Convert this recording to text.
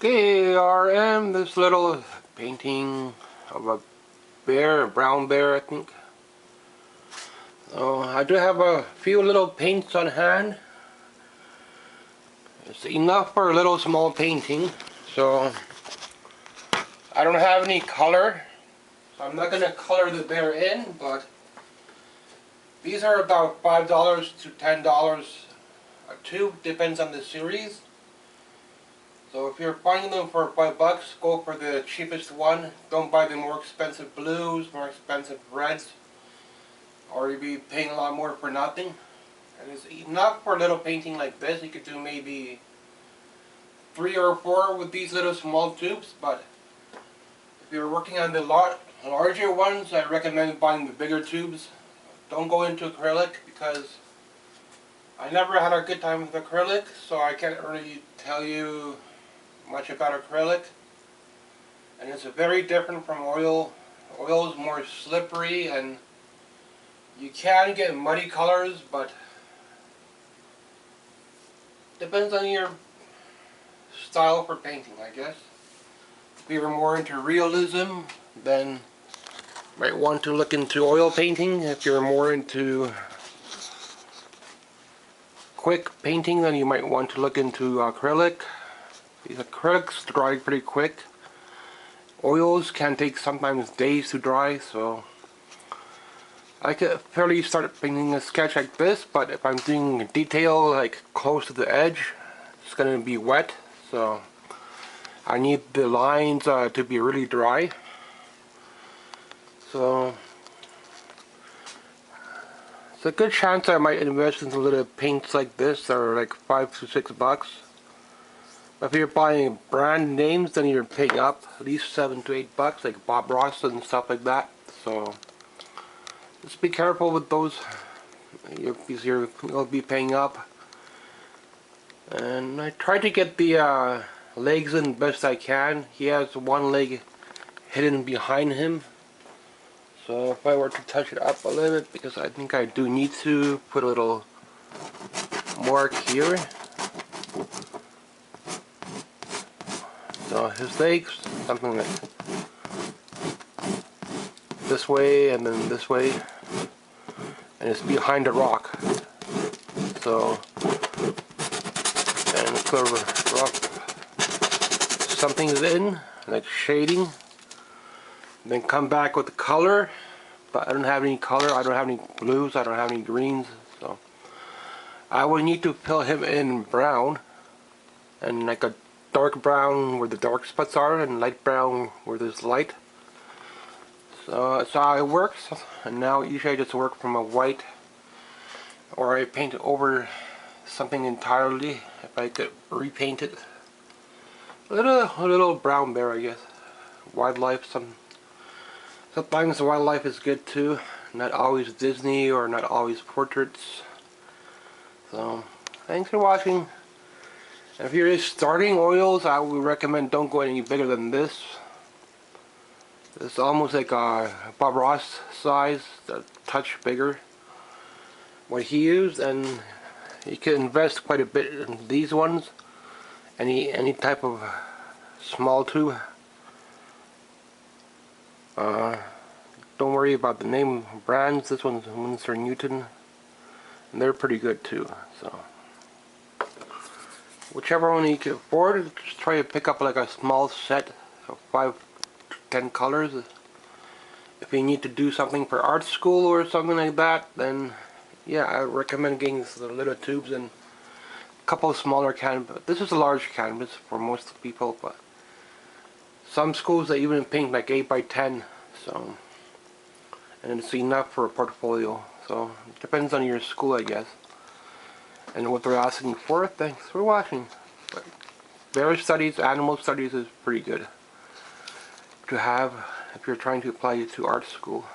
Okay, RM, this little painting of a bear, a brown bear, I think. So I do have a few little paints on hand. It's enough for a little small painting. So I don't have any color, so I'm not going to color the bear in, but these are about $5 to $10 a tube, depends on the series. So if you're buying them for $5, go for the cheapest one. Don't buy the more expensive blues, more expensive reds, or you'll be paying a lot more for nothing. And it's enough for a little painting like this. You could do maybe 3 or 4 with these little small tubes, but if you're working on the larger ones, I recommend buying the bigger tubes. Don't go into acrylic because I never had a good time with acrylic, so I can't really tell you much about acrylic. And it's very different from oil. Oil is more slippery and you can get muddy colors, but depends on your style for painting, I guess. If you're more into realism, then you might want to look into oil painting. If you're more into quick painting, then you might want to look into acrylic. These acrylics dry pretty quick. Oils can take sometimes days to dry, so I could fairly start painting a sketch like this, but if I'm doing detail like close to the edge, it's going to be wet, so I need the lines to be really dry. So it's a good chance I might invest in some little paints like this that are like $5 to $6. If you're buying brand names, then you're paying up at least $7 to $8, like Bob Ross and stuff like that. So just be careful with those, because you'll be paying up. And I tried to get the legs in best I can. He has one leg hidden behind him. So if I were to touch it up a little bit, because I think I do need to put a little mark here. So his legs, something like this way and then this way, and it's behind a rock. So, and it's a rock, something's in, like shading, then come back with the color, but I don't have any color, I don't have any blues, I don't have any greens, so I would need to fill him in brown, and like a dark brown where the dark spots are and light brown where there's light. So that's how it works. And now usually I just work from a white, or I paint over something entirely if I could repaint it. A little brown bear, I guess. Wildlife, sometimes wildlife is good too. Not always Disney or not always portraits. So thanks for watching. If you're just starting oils, I would recommend don't go any bigger than this. It's almost like a Bob Ross size, a touch bigger. What he used, and you can invest quite a bit in these ones. Any type of small tube. Don't worry about the name brands. This one's Winsor Newton, and they're pretty good too. So whichever one you can afford, just try to pick up like a small set of 5 to 10 colors. If you need to do something for art school or something like that, then yeah, I recommend getting the little tubes and a couple of smaller canvas. This is a large canvas for most people, but some schools they even paint like 8 by 10, so, and it's enough for a portfolio. So it depends on your school, I guess, and what they're asking for. Thanks for watching. But bear studies, animal studies is pretty good to have if you're trying to apply it to art school.